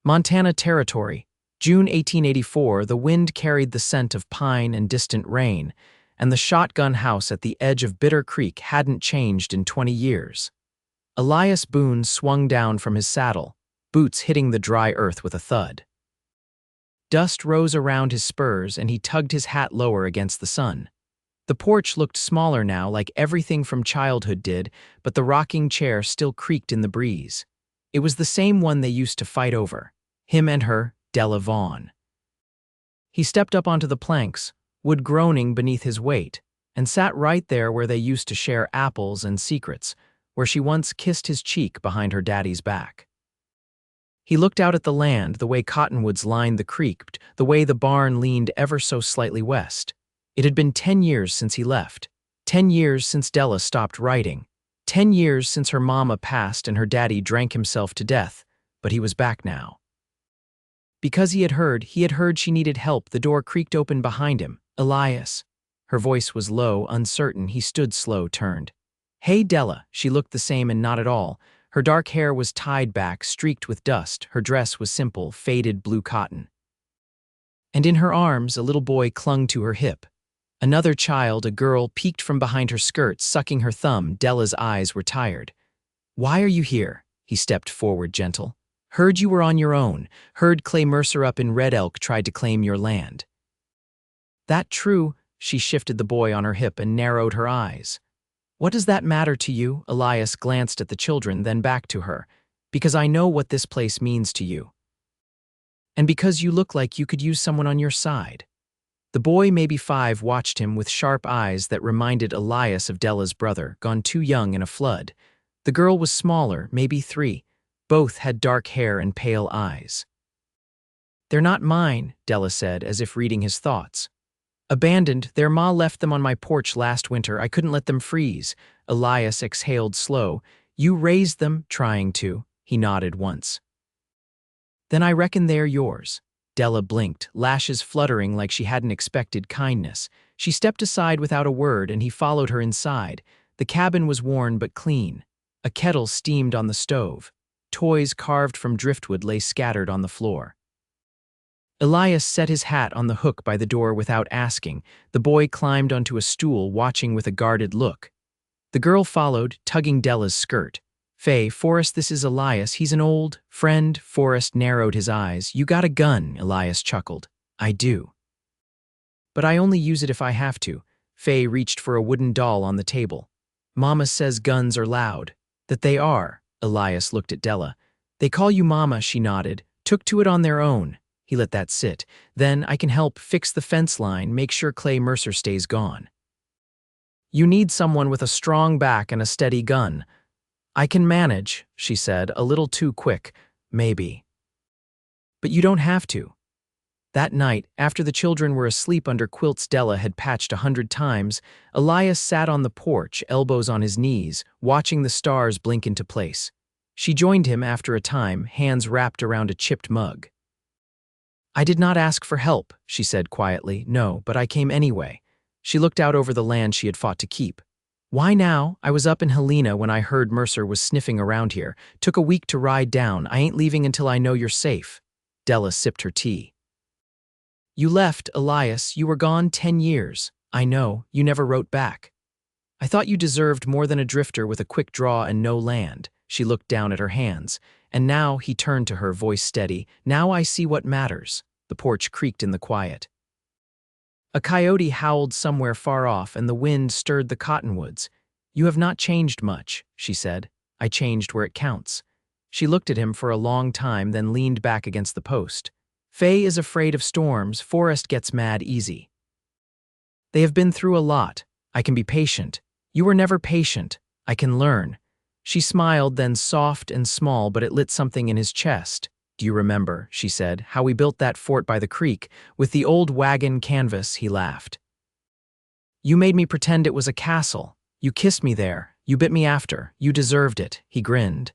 Montana Territory, June 1884. The wind carried the scent of pine and distant rain, and the shotgun house at the edge of Bitter Creek hadn't changed in 20 years. Elias Boone swung down from his saddle, boots hitting the dry earth with a thud. Dust rose around his spurs, and he tugged his hat lower against the sun. The porch looked smaller now, like everything from childhood did, but the rocking chair still creaked in the breeze. It was the same one they used to fight over, him and her, Della Vaughn. He stepped up onto the planks, wood groaning beneath his weight, and sat right there where they used to share apples and secrets, where she once kissed his cheek behind her daddy's back. He looked out at the land, the way cottonwoods lined the creek, the way the barn leaned ever so slightly west. It had been 10 years since he left, 10 years since Della stopped writing, 10 years since her mama passed and her daddy drank himself to death, but he was back now. Because he had heard she needed help. The door creaked open behind him. Elias. Her voice was low, uncertain. He stood slow, turned. Hey, Della. She looked the same and not at all. Her dark hair was tied back, streaked with dust. Her dress was simple, faded blue cotton. And in her arms, a little boy clung to her hip. Another child, a girl, peeked from behind her skirt, sucking her thumb. Della's eyes were tired. Why are you here? He stepped forward, gentle. Heard you were on your own. Heard Clay Mercer up in Red Elk tried to claim your land. That true? She shifted the boy on her hip and narrowed her eyes. What does that matter to you? Elias glanced at the children, then back to her. Because I know what this place means to you. And because you look like you could use someone on your side. The boy, maybe 5, watched him with sharp eyes that reminded Elias of Della's brother, gone too young in a flood. The girl was smaller, maybe 3. Both had dark hair and pale eyes. They're not mine, Della said, as if reading his thoughts. Abandoned, their ma left them on my porch last winter. I couldn't let them freeze. Elias exhaled slow. You raised them, trying to. He nodded once. Then I reckon they're yours. Della blinked, lashes fluttering like she hadn't expected kindness. She stepped aside without a word, and he followed her inside. The cabin was worn but clean. A kettle steamed on the stove. Toys carved from driftwood lay scattered on the floor. Elias set his hat on the hook by the door without asking. The boy climbed onto a stool, watching with a guarded look. The girl followed, tugging Della's skirt. Faye, Forrest, this is Elias. He's an old friend. Forrest narrowed his eyes. You got a gun, Elias chuckled. I do. But I only use it if I have to. Faye reached for a wooden doll on the table. Mama says guns are loud. That they are. Elias looked at Della. They call you Mama, she nodded. Took to it on their own. He let that sit. Then I can help fix the fence line, make sure Clay Mercer stays gone. You need someone with a strong back and a steady gun. I can manage, she said, a little too quick, maybe. But you don't have to. That night, after the children were asleep under quilts Della had patched 100 times, Elias sat on the porch, elbows on his knees, watching the stars blink into place. She joined him after a time, hands wrapped around a chipped mug. I did not ask for help, she said quietly. No, but I came anyway. She looked out over the land she had fought to keep. Why now? I was up in Helena when I heard Mercer was sniffing around here. Took a week to ride down. I ain't leaving until I know you're safe. Della sipped her tea. You left, Elias. You were gone 10 years. I know. You never wrote back. I thought you deserved more than a drifter with a quick draw and no land. She looked down at her hands. And now, he turned to her, voice steady. Now I see what matters. The porch creaked in the quiet. A coyote howled somewhere far off, and the wind stirred the cottonwoods. You have not changed much, she said. I changed where it counts. She looked at him for a long time, then leaned back against the post. Faye is afraid of storms. Forrest gets mad easy. They have been through a lot. I can be patient. You were never patient. I can learn. She smiled, then soft and small, but it lit something in his chest. Do you remember, she said, how we built that fort by the creek, with the old wagon canvas? He laughed. You made me pretend it was a castle. You kissed me there. You bit me after. You deserved it. He grinned.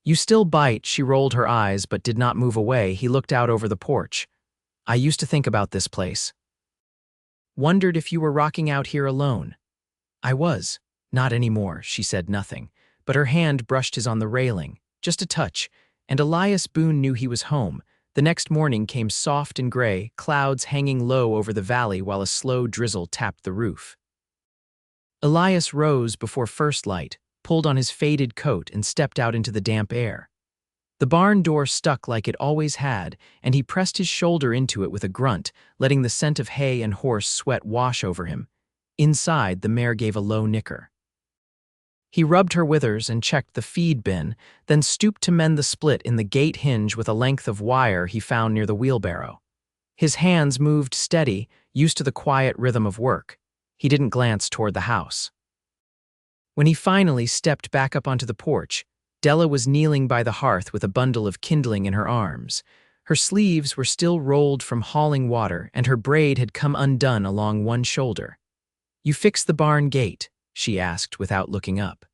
You still bite. She rolled her eyes, but did not move away. He looked out over the porch. I used to think about this place. Wondered if you were rocking out here alone. I was. Not anymore, she said nothing. But her hand brushed his on the railing, just a touch, and Elias Boone knew he was home, The next morning came soft and gray, clouds hanging low over the valley while a slow drizzle tapped the roof. Elias rose before first light, pulled on his faded coat and stepped out into the damp air. The barn door stuck like it always had, and he pressed his shoulder into it with a grunt, letting the scent of hay and horse sweat wash over him. Inside, the mare gave a low nicker. He rubbed her withers and checked the feed bin, then stooped to mend the split in the gate hinge with a length of wire he found near the wheelbarrow. His hands moved steady, used to the quiet rhythm of work. He didn't glance toward the house. When he finally stepped back up onto the porch, Della was kneeling by the hearth with a bundle of kindling in her arms. Her sleeves were still rolled from hauling water, and her braid had come undone along one shoulder. "You fixed the barn gate?" she asked without looking up.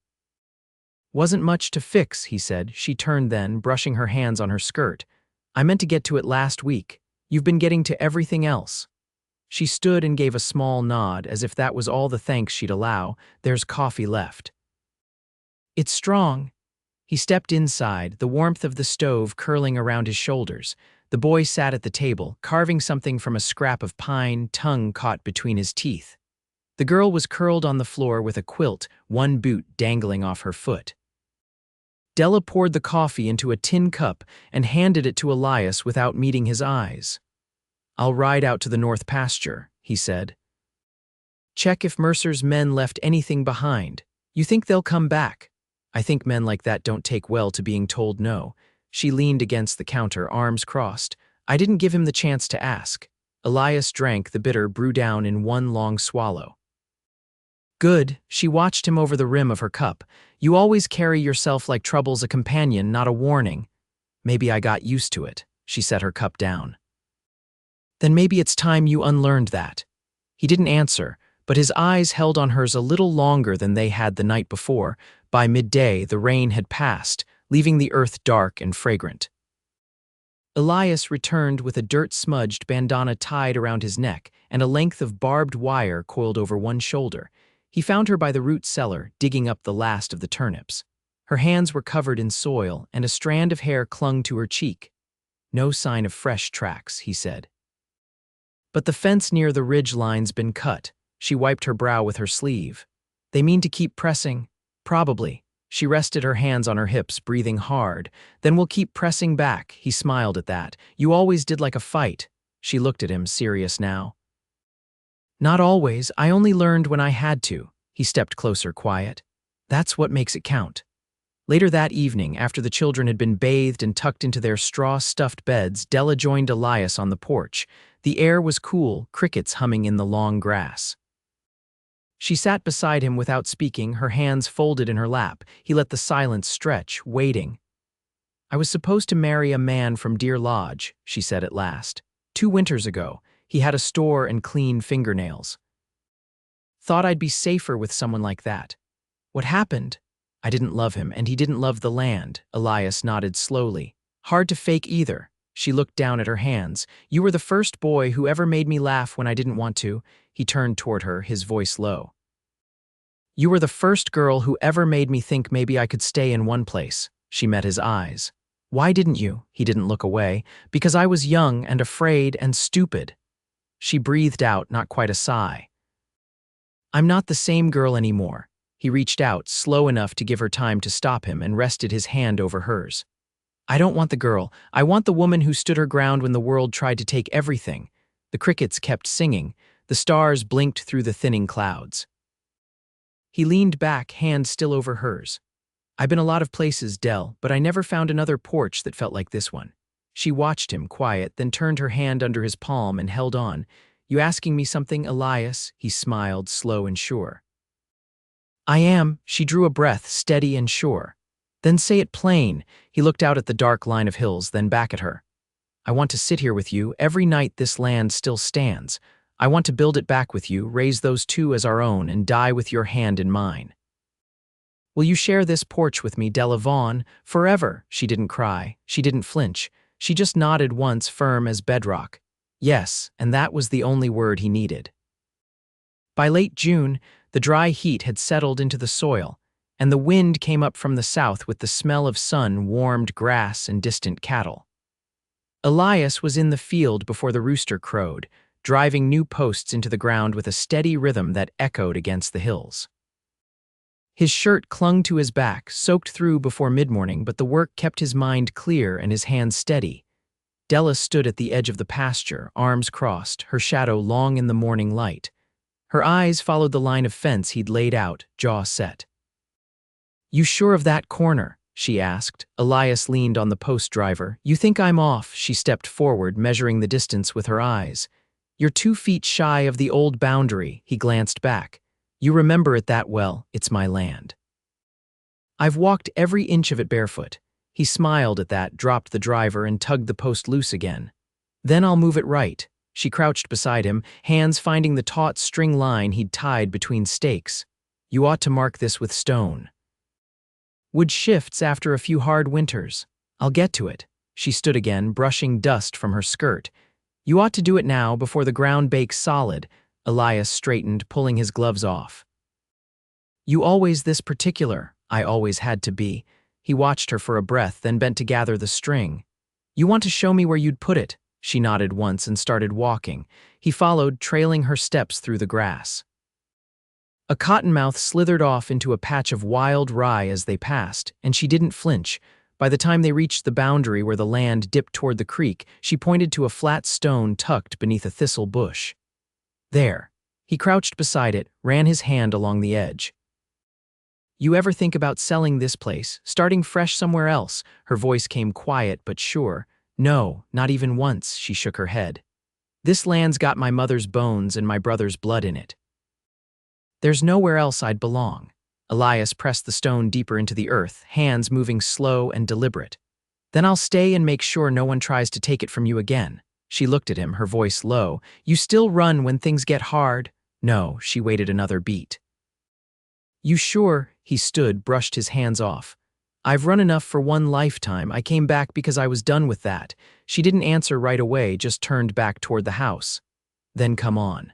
"Wasn't much to fix," he said. She turned then, brushing her hands on her skirt. "I meant to get to it last week. You've been getting to everything else." She stood and gave a small nod, as if that was all the thanks she'd allow. "There's coffee left." "It's strong." He stepped inside, the warmth of the stove curling around his shoulders. The boy sat at the table, carving something from a scrap of pine, tongue caught between his teeth. The girl was curled on the floor with a quilt, one boot dangling off her foot. Della poured the coffee into a tin cup and handed it to Elias without meeting his eyes. "I'll ride out to the north pasture," he said. "Check if Mercer's men left anything behind. You think they'll come back?" "I think men like that don't take well to being told no." She leaned against the counter, arms crossed. "I didn't give him the chance to ask." Elias drank the bitter brew down in one long swallow. "Good." She watched him over the rim of her cup. "You always carry yourself like trouble's a companion, not a warning." "Maybe I got used to it." She set her cup down. "Then maybe it's time you unlearned that." He didn't answer, but his eyes held on hers a little longer than they had the night before. By midday, the rain had passed, leaving the earth dark and fragrant. Elias returned with a dirt-smudged bandana tied around his neck and a length of barbed wire coiled over one shoulder. He found her by the root cellar, digging up the last of the turnips. Her hands were covered in soil, and a strand of hair clung to her cheek. "No sign of fresh tracks," he said. "But the fence near the ridge line's been cut." She wiped her brow with her sleeve. "They mean to keep pressing?" "Probably." She rested her hands on her hips, breathing hard. "Then we'll keep pressing back." He smiled at that. "You always did like a fight." She looked at him, serious now. "Not always. I only learned when I had to." He stepped closer, quiet. "That's what makes it count." Later that evening, after the children had been bathed and tucked into their straw-stuffed beds, Della joined Elias on the porch. The air was cool, crickets humming in the long grass. She sat beside him without speaking, her hands folded in her lap. He let the silence stretch, waiting. "I was supposed to marry a man from Deer Lodge," she said at last. 2 winters ago. He had a store and clean fingernails. Thought I'd be safer with someone like that. What happened? I didn't love him, and he didn't love the land." Elias nodded slowly. "Hard to fake either." She looked down at her hands. "You were the first boy who ever made me laugh when I didn't want to." He turned toward her, his voice low. "You were the first girl who ever made me think maybe I could stay in one place." She met his eyes. "Why didn't you?" He didn't look away. "Because I was young and afraid and stupid." She breathed out, not quite a sigh. "I'm not the same girl anymore." He reached out, slow enough to give her time to stop him, and rested his hand over hers. "I don't want the girl. I want the woman who stood her ground when the world tried to take everything." The crickets kept singing. The stars blinked through the thinning clouds. He leaned back, hand still over hers. "I've been a lot of places, Dell, but I never found another porch that felt like this one." She watched him, quiet, then turned her hand under his palm and held on. "You asking me something, Elias?" He smiled, slow and sure. "I am." She drew a breath, steady and sure. "Then say it plain." He looked out at the dark line of hills, then back at her. "I want to sit here with you every night this land still stands. I want to build it back with you, raise those two as our own, and die with your hand in mine." "Will you share this porch with me, Della Vaughn, forever?" She didn't cry. She didn't flinch. She just nodded once, firm as bedrock. Yes, and that was the only word he needed. By late June, the dry heat had settled into the soil, and the wind came up from the south with the smell of sun, warmed grass, and distant cattle. Elias was in the field before the rooster crowed, driving new posts into the ground with a steady rhythm that echoed against the hills. His shirt clung to his back, soaked through before mid-morning, but the work kept his mind clear and his hands steady. Della stood at the edge of the pasture, arms crossed, her shadow long in the morning light. Her eyes followed the line of fence he'd laid out, jaw set. "You sure of that corner?" she asked. Elias leaned on the post driver. "You think I'm off?" She stepped forward, measuring the distance with her eyes. "You're 2 feet shy of the old boundary." He glanced back. "You remember it that well. It's my land. I've walked every inch of it barefoot." He smiled at that, dropped the driver, and tugged the post loose again. "Then I'll move it right." She crouched beside him, hands finding the taut string line he'd tied between stakes. "You ought to mark this with stone. Wood shifts after a few hard winters. I'll get to it." She stood again, brushing dust from her skirt. "You ought to do it now before the ground bakes solid." Elias straightened, pulling his gloves off. "You always this particular?" "I always had to be." He watched her for a breath, then bent to gather the string. "You want to show me where you'd put it?" She nodded once and started walking. He followed, trailing her steps through the grass. A cottonmouth slithered off into a patch of wild rye as they passed, and she didn't flinch. By the time they reached the boundary where the land dipped toward the creek, she pointed to a flat stone tucked beneath a thistle bush. "There." He crouched beside it, ran his hand along the edge. "You ever think about selling this place, starting fresh somewhere else?" Her voice came quiet but sure. "No, not even once," she shook her head. "This land's got my mother's bones and my brother's blood in it. There's nowhere else I'd belong." Elias pressed the stone deeper into the earth, hands moving slow and deliberate. "Then I'll stay and make sure no one tries to take it from you again." She looked at him, her voice low. "You still run when things get hard?" "No." She waited another beat. "You sure?" He stood, brushed his hands off. "I've run enough for one lifetime. I came back because I was done with that." She didn't answer right away, just turned back toward the house. "Then come on.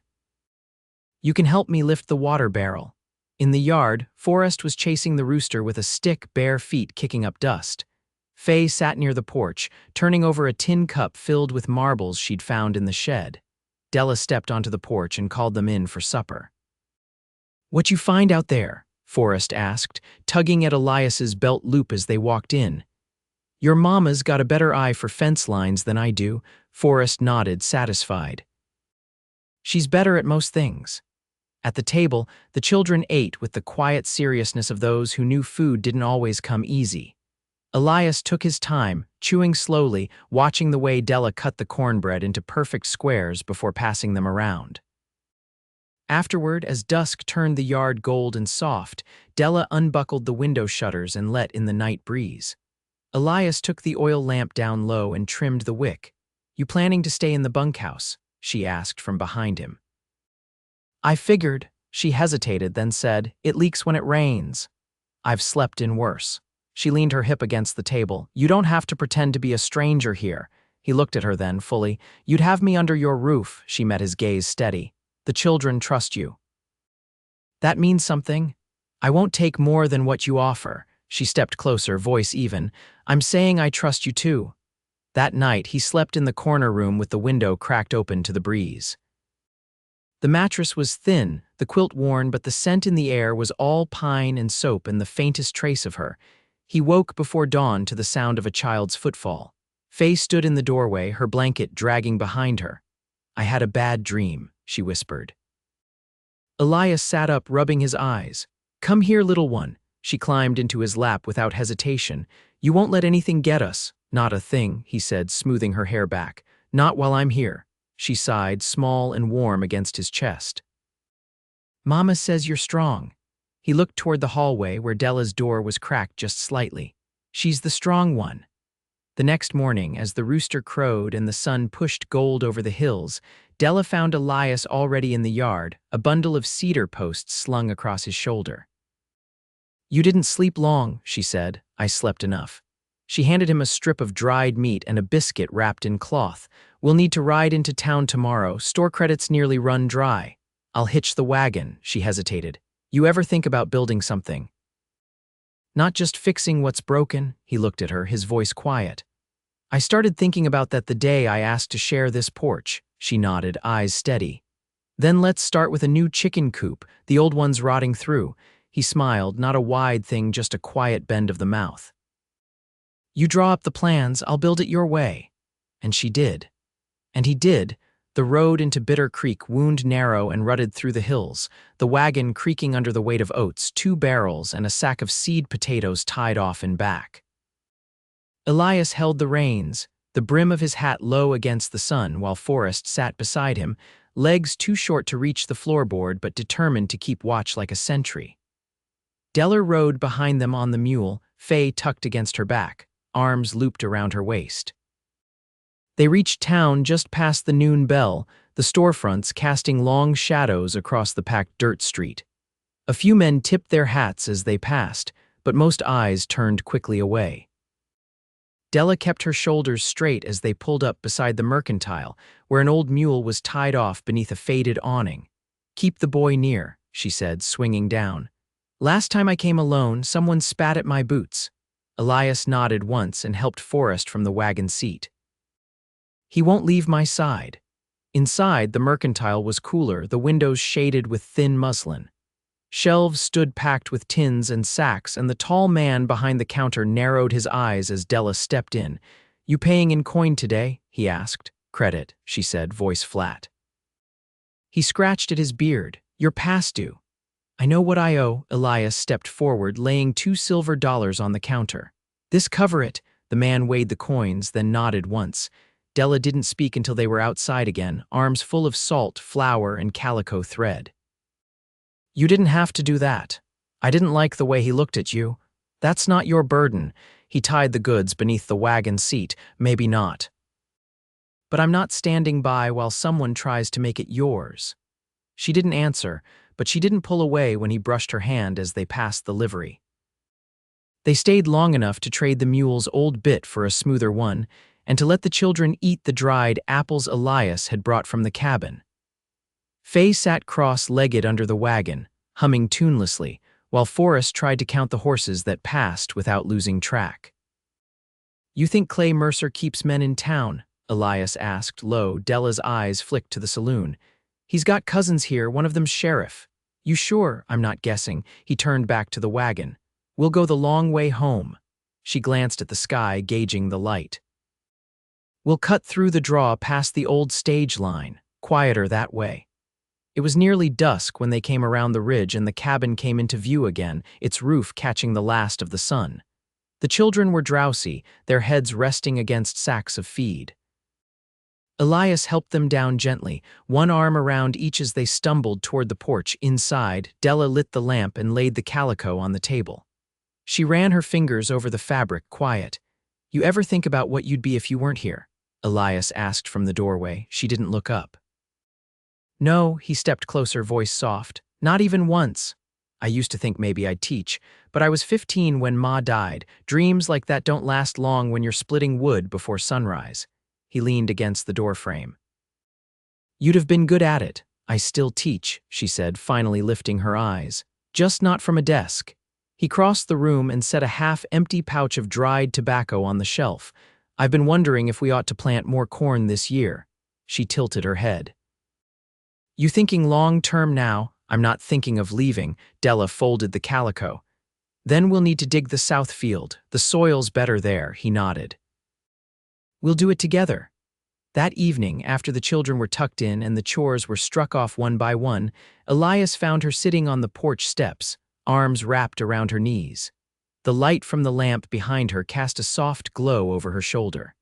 You can help me lift the water barrel." In the yard, Forrest was chasing the rooster with a stick, bare feet kicking up dust. Faye sat near the porch, turning over a tin cup filled with marbles she'd found in the shed. Della stepped onto the porch and called them in for supper. "What you find out there?" Forrest asked, tugging at Elias's belt loop as they walked in. "Your mama's got a better eye for fence lines than I do." Forrest nodded, satisfied. "She's better at most things." At the table, the children ate with the quiet seriousness of those who knew food didn't always come easy. Elias took his time, chewing slowly, watching the way Della cut the cornbread into perfect squares before passing them around. Afterward, as dusk turned the yard gold and soft, Della unbuckled the window shutters and let in the night breeze. Elias took the oil lamp down low and trimmed the wick. "You planning to stay in the bunkhouse?" she asked from behind him. "I figured." She hesitated, then said, "It leaks when it rains." "I've slept in worse." She leaned her hip against the table. "You don't have to pretend to be a stranger here." He looked at her then, fully. "You'd have me under your roof." She met his gaze steady. "The children trust you." "That means something." "I won't take more than what you offer." She stepped closer, voice even. "I'm saying I trust you too." That night, he slept in the corner room with the window cracked open to the breeze. The mattress was thin, the quilt worn, but the scent in the air was all pine and soap and the faintest trace of her. He woke before dawn to the sound of a child's footfall. Faye stood in the doorway, her blanket dragging behind her. "I had a bad dream," she whispered. Elias sat up, rubbing his eyes. "Come here, little one." She climbed into his lap without hesitation. "You won't let anything get us." "Not a thing," he said, smoothing her hair back. "Not while I'm here." She sighed, small and warm against his chest. "Mama says you're strong." He looked toward the hallway where Della's door was cracked just slightly. "She's the strong one." The next morning, as the rooster crowed and the sun pushed gold over the hills, Della found Elias already in the yard, a bundle of cedar posts slung across his shoulder. "You didn't sleep long," she said. "I slept enough." She handed him a strip of dried meat and a biscuit wrapped in cloth. "We'll need to ride into town tomorrow. Store credits nearly run dry." "I'll hitch the wagon." She hesitated. "You ever think about building something?" "Not just fixing what's broken." He looked at her, his voice quiet. I started thinking about that the day I asked to share this porch, she nodded, eyes steady. Then let's start with a new chicken coop, the old one's rotting through. He smiled, not a wide thing, just a quiet bend of the mouth. You draw up the plans, I'll build it your way. And she did. And he did. The road into Bitter Creek wound narrow and rutted through the hills, the wagon creaking under the weight of oats, 2 barrels, and a sack of seed potatoes tied off in back. Elias held the reins, the brim of his hat low against the sun, while Forrest sat beside him, legs too short to reach the floorboard but determined to keep watch like a sentry. Della rode behind them on the mule, Faye tucked against her back, arms looped around her waist. They reached town just past the noon bell, the storefronts casting long shadows across the packed dirt street. A few men tipped their hats as they passed, but most eyes turned quickly away. Della kept her shoulders straight as they pulled up beside the mercantile, where an old mule was tied off beneath a faded awning. Keep the boy near, she said, swinging down. Last time I came alone, someone spat at my boots. Elias nodded once and helped Forrest from the wagon seat. He won't leave my side. Inside, the mercantile was cooler, the windows shaded with thin muslin. Shelves stood packed with tins and sacks, and the tall man behind the counter narrowed his eyes as Della stepped in. You paying in coin today? He asked. Credit, she said, voice flat. He scratched at his beard. You're past due. I know what I owe. Elias stepped forward, laying $2 silver on the counter. This cover it. The man weighed the coins, then nodded once. Della didn't speak until they were outside again, arms full of salt, flour, and calico thread. You didn't have to do that. I didn't like the way he looked at you. That's not your burden. He tied the goods beneath the wagon seat. Maybe not. But I'm not standing by while someone tries to make it yours. She didn't answer, but she didn't pull away when he brushed her hand as they passed the livery. They stayed long enough to trade the mule's old bit for a smoother one, and to let the children eat the dried apples Elias had brought from the cabin. Faye sat cross-legged under the wagon, humming tunelessly, while Forrest tried to count the horses that passed without losing track. You think Clay Mercer keeps men in town? Elias asked, low. Della's eyes flicked to the saloon. He's got cousins here, one of them's sheriff. You sure? I'm not guessing. He turned back to the wagon. We'll go the long way home. She glanced at the sky, gauging the light. We'll cut through the draw past the old stage line, quieter that way. It was nearly dusk when they came around the ridge and the cabin came into view again, its roof catching the last of the sun. The children were drowsy, their heads resting against sacks of feed. Elias helped them down gently, one arm around each as they stumbled toward the porch. Inside, Della lit the lamp and laid the calico on the table. She ran her fingers over the fabric, quiet. You ever think about what you'd be if you weren't here? Elias asked from the doorway. She didn't look up. No, he stepped closer, voice soft. Not even once. I used to think maybe I'd teach, but I was 15 when Ma died. Dreams like that don't last long when you're splitting wood before sunrise. He leaned against the doorframe. You'd have been good at it. I still teach, she said, finally lifting her eyes. Just not from a desk. He crossed the room and set a half-empty pouch of dried tobacco on the shelf. I've been wondering if we ought to plant more corn this year. She tilted her head. You thinking long-term now? I'm not thinking of leaving. Della folded the calico. Then we'll need to dig the south field. The soil's better there, he nodded. We'll do it together. That evening, after the children were tucked in and the chores were struck off one by one, Elias found her sitting on the porch steps, arms wrapped around her knees. The light from the lamp behind her cast a soft glow over her shoulder.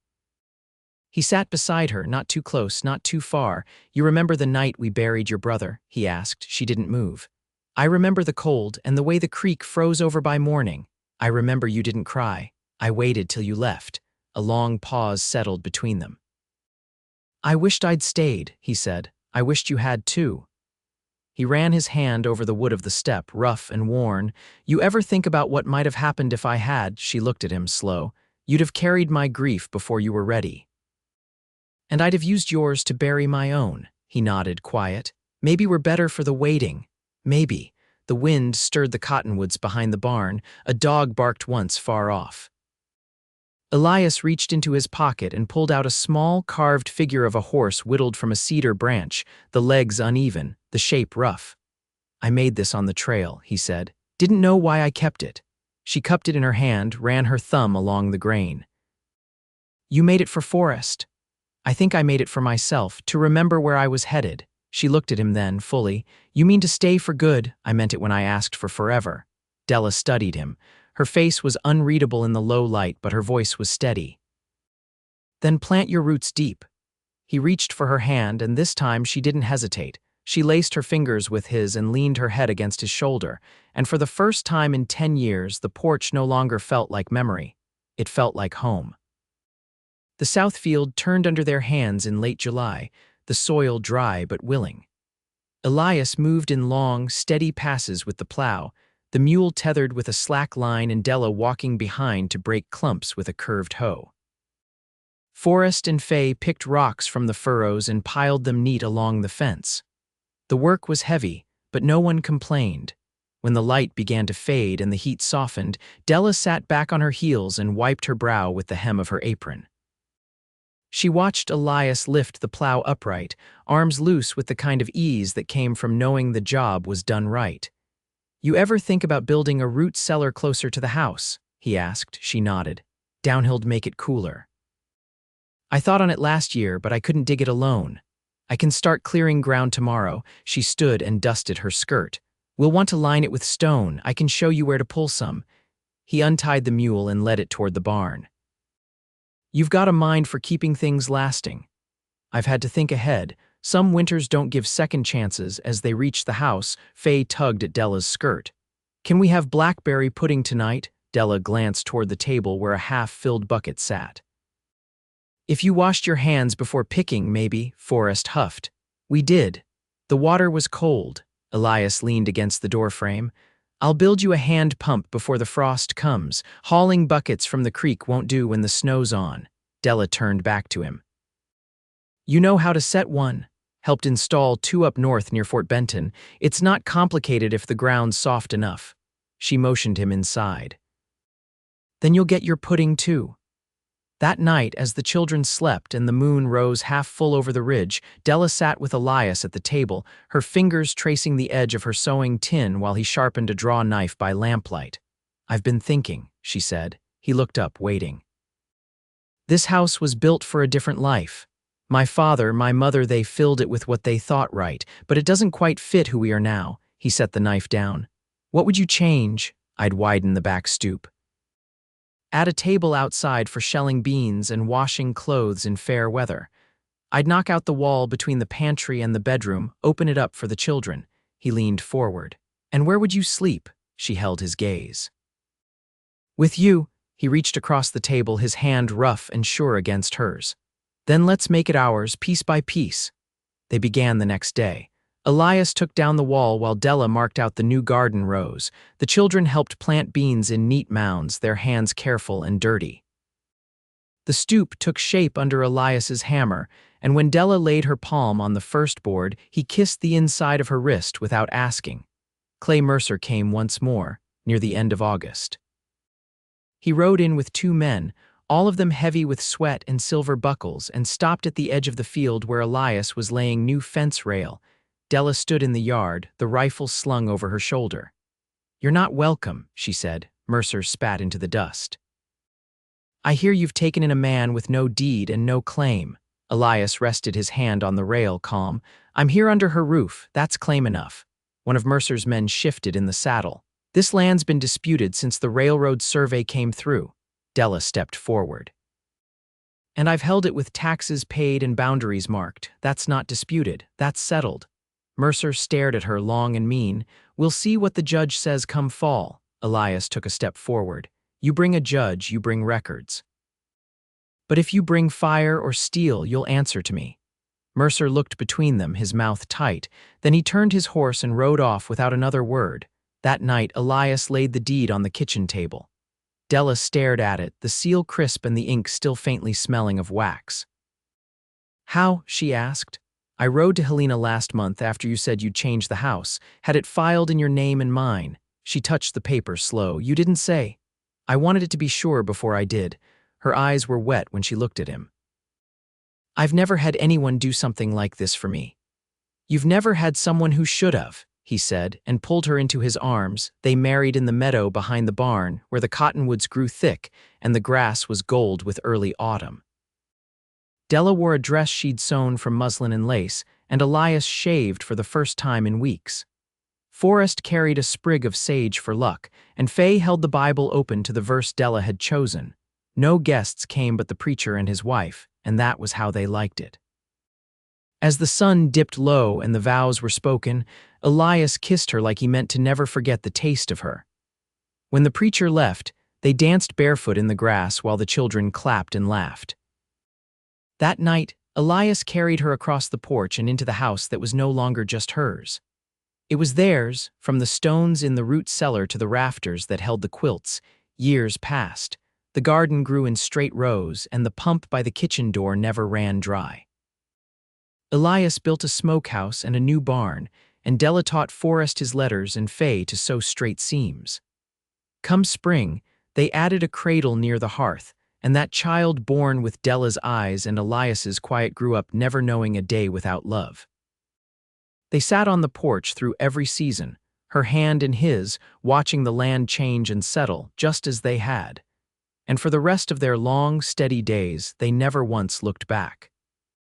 He sat beside her, not too close, not too far. You remember the night we buried your brother? He asked. She didn't move. I remember the cold and the way the creek froze over by morning. I remember you didn't cry. I waited till you left. A long pause settled between them. I wished I'd stayed, he said. I wished you had too. He ran his hand over the wood of the step, rough and worn. You ever think about what might have happened if I had? She looked at him, slow. You'd have carried my grief before you were ready. And I'd have used yours to bury my own. He nodded, quiet. Maybe we're better for the waiting. Maybe. The wind stirred the cottonwoods behind the barn. A dog barked once far off. Elias reached into his pocket and pulled out a small, carved figure of a horse whittled from a cedar branch, the legs uneven, the shape rough. "I made this on the trail," he said. "Didn't know why I kept it." She cupped it in her hand, ran her thumb along the grain. "You made it for Forrest." "I think I made it for myself, to remember where I was headed." She looked at him then, fully. "You mean to stay for good?" "I meant it when I asked for forever." Della studied him. Her face was unreadable in the low light, but her voice was steady. "Then plant your roots deep." He reached for her hand, and this time she didn't hesitate. She laced her fingers with his and leaned her head against his shoulder, and for the first time in 10 years, the porch no longer felt like memory. It felt like home. The south field turned under their hands in late July, the soil dry but willing. Elias moved in long, steady passes with the plow, the mule tethered with a slack line and Della walking behind to break clumps with a curved hoe. Forrest and Fay picked rocks from the furrows and piled them neat along the fence. The work was heavy, but no one complained. When the light began to fade and the heat softened, Della sat back on her heels and wiped her brow with the hem of her apron. She watched Elias lift the plow upright, arms loose with the kind of ease that came from knowing the job was done right. "You ever think about building a root cellar closer to the house?" he asked. She nodded. "Downhill'd make it cooler." "I thought on it last year, but I couldn't dig it alone. I can start clearing ground tomorrow." She stood and dusted her skirt. "We'll want to line it with stone. I can show you where to pull some." He untied the mule and led it toward the barn. "You've got a mind for keeping things lasting." "I've had to think ahead. Some winters don't give second chances." As they reached the house, Fay tugged at Della's skirt. "Can we have blackberry pudding tonight?" Della glanced toward the table where a half-filled bucket sat. "If you washed your hands before picking, maybe," Forrest huffed. "We did. The water was cold." Elias leaned against the doorframe. "I'll build you a hand pump before the frost comes. Hauling buckets from the creek won't do when the snow's on." Della turned back to him. "You know how to set one." "Helped install 2 up north near Fort Benton. It's not complicated if the ground's soft enough." She motioned him inside. "Then you'll get your pudding too." That night, as the children slept and the moon rose half full over the ridge, Della sat with Elias at the table, her fingers tracing the edge of her sewing tin while he sharpened a draw knife by lamplight. "I've been thinking," she said. He looked up, waiting. "This house was built for a different life. My father, my mother, they filled it with what they thought right, but it doesn't quite fit who we are now." He set the knife down. "What would you change?" "I'd widen the back stoop. Add a table outside for shelling beans and washing clothes in fair weather. I'd knock out the wall between the pantry and the bedroom, open it up for the children." He leaned forward. "And where would you sleep?" She held his gaze. "With you." He reached across the table, his hand rough and sure against hers. "Then let's make it ours, piece by piece." They began the next day. Elias took down the wall while Della marked out the new garden rows. The children helped plant beans in neat mounds, their hands careful and dirty. The stoop took shape under Elias's hammer, and when Della laid her palm on the first board, he kissed the inside of her wrist without asking. Clay Mercer came once more, near the end of August. He rode in with 2 men, all of them heavy with sweat and silver buckles, and stopped at the edge of the field where Elias was laying new fence rail. Della stood in the yard, the rifle slung over her shoulder. "You're not welcome," she said. Mercer spat into the dust. "I hear you've taken in a man with no deed and no claim." Elias rested his hand on the rail, calm. "I'm here under her roof, that's claim enough." One of Mercer's men shifted in the saddle. "This land's been disputed since the railroad survey came through." Della stepped forward. "And I've held it with taxes paid and boundaries marked. That's not disputed, that's settled." Mercer stared at her long and mean. "We'll see what the judge says come fall." Elias took a step forward. "You bring a judge, you bring records. But if you bring fire or steel, you'll answer to me." Mercer looked between them, his mouth tight. Then he turned his horse and rode off without another word. That night, Elias laid the deed on the kitchen table. Della stared at it, the seal crisp and the ink still faintly smelling of wax. "How?" she asked. "I rode to Helena last month after you said you'd change the house. Had it filed in your name and mine." She touched the paper slow. "You didn't say." "I wanted it to be sure before I did." Her eyes were wet when she looked at him. "I've never had anyone do something like this for me." "You've never had someone who should have," he said, and pulled her into his arms. They married in the meadow behind the barn, where the cottonwoods grew thick and the grass was gold with early autumn. Della wore a dress she'd sewn from muslin and lace, and Elias shaved for the first time in weeks. Forrest carried a sprig of sage for luck, and Faye held the Bible open to the verse Della had chosen. No guests came but the preacher and his wife, and that was how they liked it. As the sun dipped low and the vows were spoken, Elias kissed her like he meant to never forget the taste of her. When the preacher left, they danced barefoot in the grass while the children clapped and laughed. That night, Elias carried her across the porch and into the house that was no longer just hers. It was theirs, from the stones in the root cellar to the rafters that held the quilts. Years passed. The garden grew in straight rows, and the pump by the kitchen door never ran dry. Elias built a smokehouse and a new barn, and Della taught Forrest his letters and Faye to sew straight seams. Come spring, they added a cradle near the hearth, and that child born with Della's eyes and Elias's quiet grew up never knowing a day without love. They sat on the porch through every season, her hand in his, watching the land change and settle just as they had. And for the rest of their long, steady days, they never once looked back.